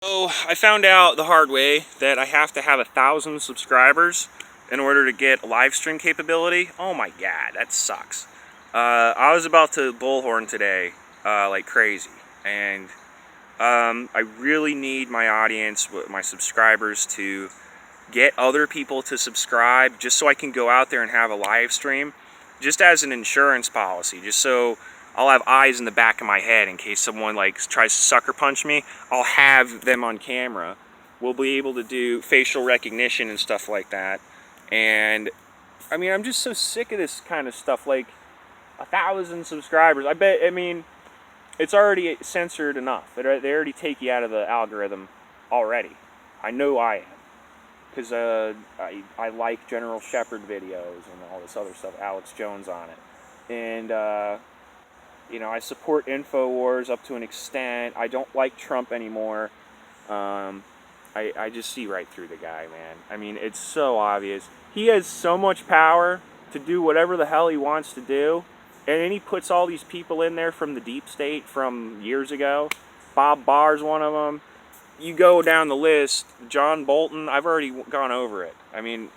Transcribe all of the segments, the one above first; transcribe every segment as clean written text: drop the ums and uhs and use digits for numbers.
So I found out the hard way that I have to have 1,000 subscribers in order to get live stream capability. Oh my god, that sucks. I was about to bullhorn today like crazy, and I really need my audience, my subscribers, to get other people to subscribe just so I can go out there and have a live stream, just as an insurance policy, just so I'll have eyes in the back of my head in case someone like tries to sucker punch me. I'll have them on camera. We'll be able to do facial recognition and stuff like that. And I mean, I'm just so sick of this kind of stuff. Like 1,000 subscribers. I mean, it's already censored enough. They already take you out of the algorithm already. I know I am. Because I like General Shepherd videos and all this other stuff, Alex Jones on it. And you know, I support InfoWars up to an extent. I don't like Trump anymore. I just see right through the guy, man. I mean, it's so obvious. He has so much power to do whatever the hell he wants to do. And then he puts all these people in there from the deep state from years ago. Bob Barr's one of them. You go down the list, John Bolton, I've already gone over it. I mean,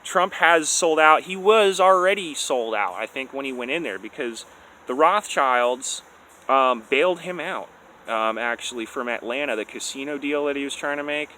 Trump has sold out. He was already sold out, I think, when he went in there, because the Rothschilds bailed him out, actually, from Atlanta, the casino deal that he was trying to make.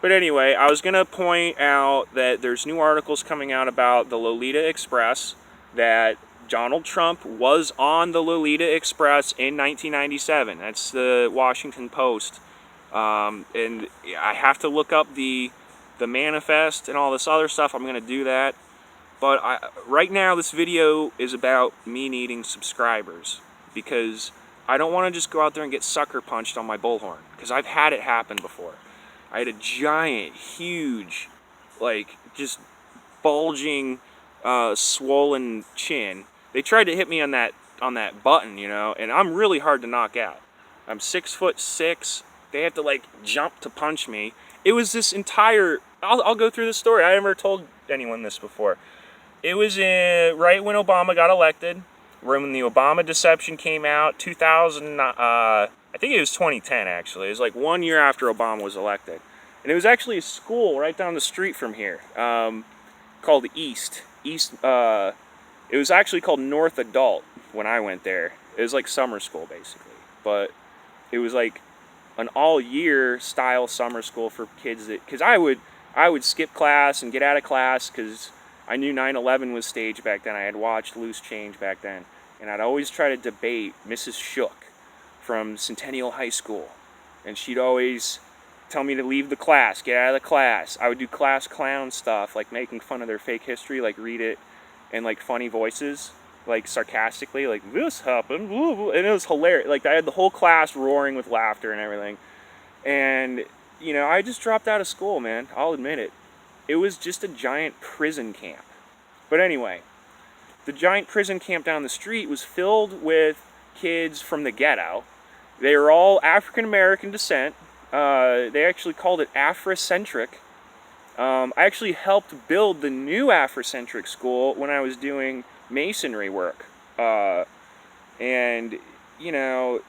But anyway, I was going to point out that there's new articles coming out about the Lolita Express, that Donald Trump was on the Lolita Express in 1997. That's the Washington Post. And I have to look up the manifest and all this other stuff. I'm going to do that. But right now, this video is about me needing subscribers, because I don't want to just go out there and get sucker punched on my bullhorn, because I've had it happen before. I had a giant, huge, like, just bulging, swollen chin. They tried to hit me on that button, you know, and I'm really hard to knock out. I'm 6'6". They had to like jump to punch me. It was this entire. I'll go through the story. I never told anyone this before. It was right when Obama got elected, when the Obama deception came out, 2000. I think it was 2010 actually. It was like 1 year after Obama was elected, and it was actually a school right down the street from here, called East. It was actually called North Adult when I went there. It was like summer school basically, but it was like an all-year style summer school for kids because I would skip class and get out of class because I knew 9/11 was staged back then. I had watched Loose Change back then, and I'd always try to debate Mrs. Shook from Centennial High School, and she'd always tell me to leave the class, get out of the class. I would do class clown stuff, like making fun of their fake history, like read it in like funny voices, like sarcastically, like this happened, and it was hilarious. Like I had the whole class roaring with laughter and everything. And you know, I just dropped out of school, man. I'll admit it. It was just a giant prison camp. But anyway, the giant prison camp down the street was filled with kids from the ghetto. They were all African American descent. They actually called it Afrocentric. I actually helped build the new Afrocentric school when I was doing masonry work, and you know,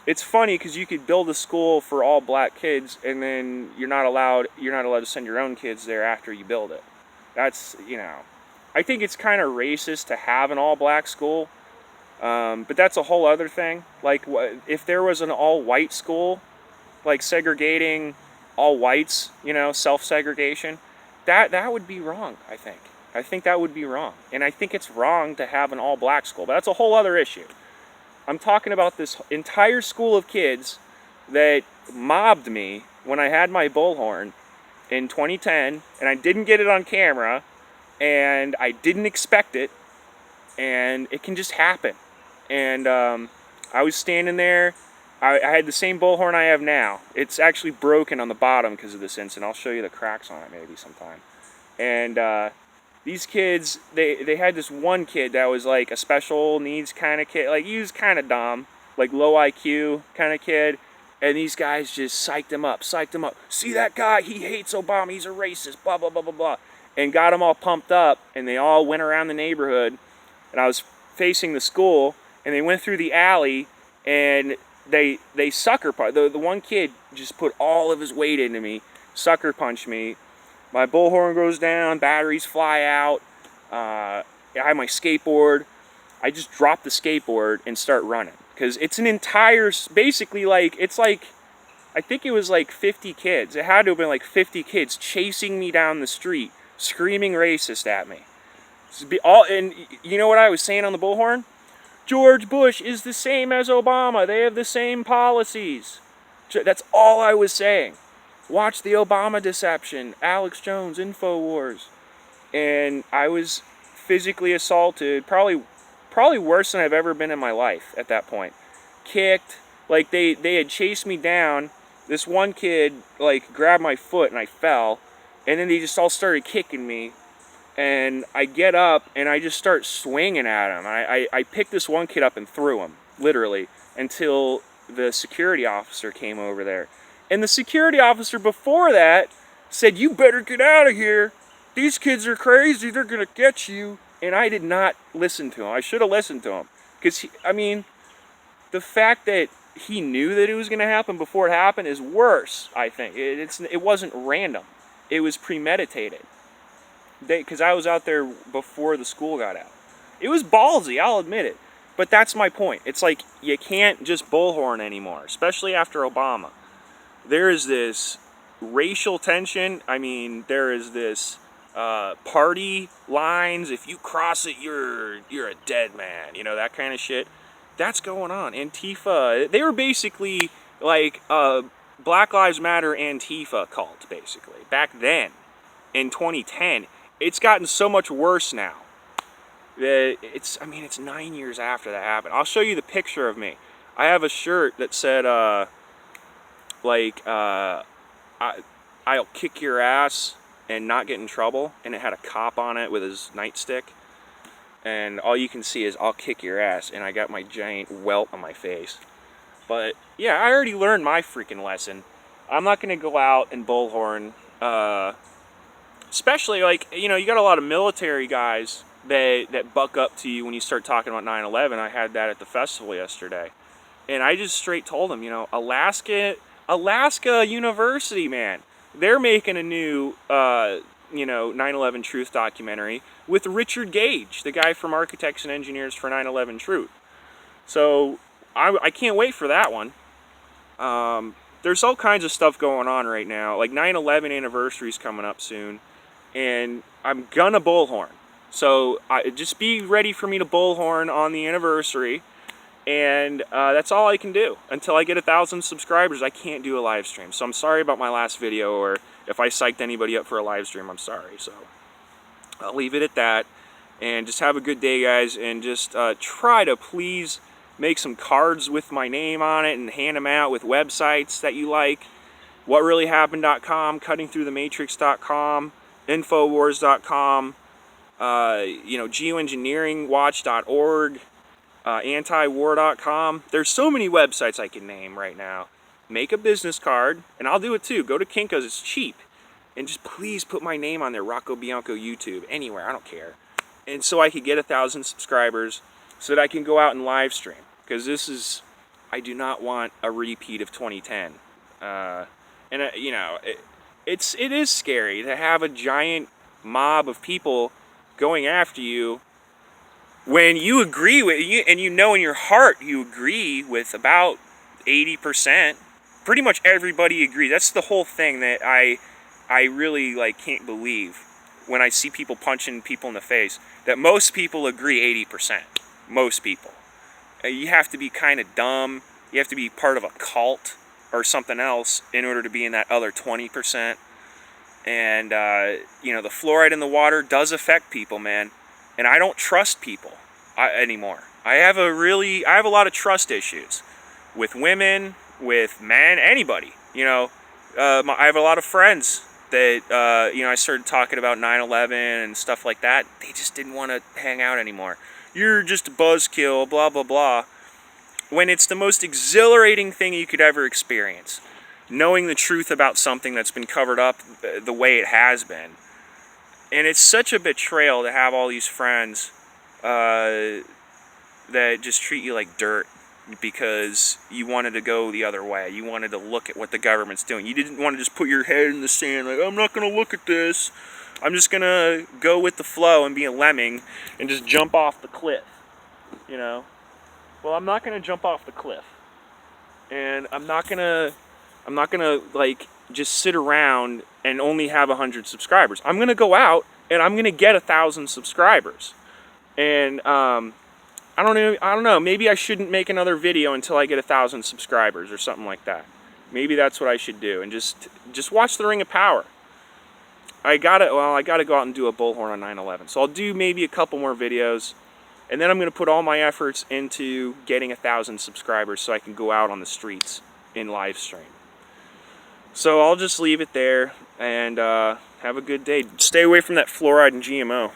it's funny because you could build a school for all black kids, and then you're not allowed to send your own kids there after you build it. That's, you know, I think it's kind of racist to have an all black school, but that's a whole other thing. Like, if there was an all white school, like segregating all whites, you know, self-segregation, that would be wrong, I think that would be wrong. And I think it's wrong to have an all-black school. But that's a whole other issue. I'm talking about this entire school of kids that mobbed me when I had my bullhorn in 2010, and I didn't get it on camera, and I didn't expect it, and it can just happen. And I was standing there. I had the same bullhorn I have now. It's actually broken on the bottom because of this incident. I'll show you the cracks on it maybe sometime. And these kids, they had this one kid that was like a special needs kind of kid. Like, he was kind of dumb, like low IQ kind of kid. And these guys just psyched him up. See that guy? He hates Obama. He's a racist, blah, blah, blah, blah, blah. And got them all pumped up. And they all went around the neighborhood. And I was facing the school. And they went through the alley. And they sucker punch. The one kid just put all of his weight into me, sucker punched me. My bullhorn goes down, batteries fly out. I have my skateboard. I just drop the skateboard and start running because it's an entire, basically like it's like, I think it was like 50 kids. It had to have been like 50 kids chasing me down the street, screaming racist at me. And you know what I was saying on the bullhorn? George Bush is the same as Obama. They have the same policies. That's all I was saying. Watch the Obama deception. Alex Jones, InfoWars. And I was physically assaulted, probably worse than I've ever been in my life at that point. Kicked, like they had chased me down. This one kid like grabbed my foot and I fell, and then they just all started kicking me. And I get up and I just start swinging at him. I picked this one kid up and threw him, literally, until the security officer came over there. And the security officer before that said, "You better get out of here. These kids are crazy. They're going to get you." And I did not listen to him. I should have listened to him. Because, I mean, the fact that he knew that it was going to happen before it happened is worse, I think. It wasn't random. It was premeditated. Because I was out there before the school got out. It was ballsy, I'll admit it. But that's my point. It's like, you can't just bullhorn anymore, especially after Obama. There is this racial tension. I mean, there is this party lines. If you cross it, you're a dead man. You know, that kind of shit. That's going on. Antifa, they were basically like Black Lives Matter Antifa cult, basically. Back then, in 2010. It's gotten so much worse now. It's 9 years after that happened. I'll show you the picture of me. I have a shirt that said, I'll kick your ass and not get in trouble. And it had a cop on it with his nightstick. And all you can see is, "I'll kick your ass." And I got my giant welt on my face. But, yeah, I already learned my freaking lesson. I'm not going to go out and bullhorn, especially, like, you know, you got a lot of military guys that buck up to you when you start talking about 9/11. I had that at the festival yesterday. And I just straight told them, you know, Alaska University, man. They're making a new, 9/11 Truth documentary with Richard Gage, the guy from Architects and Engineers for 9/11 Truth. So I can't wait for that one. There's all kinds of stuff going on right now. Like 9/11 anniversary is coming up soon. And I'm gonna bullhorn. So just be ready for me to bullhorn on the anniversary. And that's all I can do. Until I get 1,000 subscribers, I can't do a live stream. So I'm sorry about my last video, or if I psyched anybody up for a live stream, I'm sorry. So I'll leave it at that. And just have a good day, guys. And just try to please make some cards with my name on it and hand them out with websites that you like. WhatReallyHappened.com, CuttingThroughTheMatrix.com. Infowars.com, geoengineeringwatch.org, antiwar.com. There's so many websites I can name right now. Make a business card, and I'll do it too. Go to Kinko's, it's cheap. And just please put my name on there, Rocco Bianco YouTube, anywhere, I don't care. And so I could get 1,000 subscribers so that I can go out and live stream. Because I do not want a repeat of 2010. It is scary to have a giant mob of people going after you when you agree with you, and you know in your heart you agree with about 80%. Pretty much everybody agrees. That's the whole thing that I really can't believe when I see people punching people in the face. That most people agree 80%. Most people. You have to be kind of dumb. You have to be part of a cult or something else in order to be in that other 20%. And, the fluoride in the water does affect people, man. And I don't trust people anymore. I have a lot of trust issues with women, with men, anybody. I have a lot of friends that, I started talking about 9/11 and stuff like that. They just didn't want to hang out anymore. You're just a buzzkill, blah, blah, blah. When it's the most exhilarating thing you could ever experience. Knowing the truth about something that's been covered up the way it has been. And it's such a betrayal to have all these friends that just treat you like dirt. because you wanted to go the other way. You wanted to look at what the government's doing. You didn't want to just put your head in the sand like, I'm not going to look at this. I'm just going to go with the flow and be a lemming and just jump off the cliff, you know? Well, I'm not going to jump off the cliff. And I'm not going to like just sit around and only have 100 subscribers. I'm going to go out and I'm going to get 1,000 subscribers. And I don't know, maybe I shouldn't make another video until I get 1,000 subscribers or something like that. Maybe that's what I should do, and just watch the Ring of Power. I gotta go out and do a bullhorn on 9/11. So I'll do maybe a couple more videos, and then I'm gonna put all my efforts into getting 1,000 subscribers so I can go out on the streets in live stream. So I'll just leave it there, and have a good day. Stay away from that fluoride and GMO.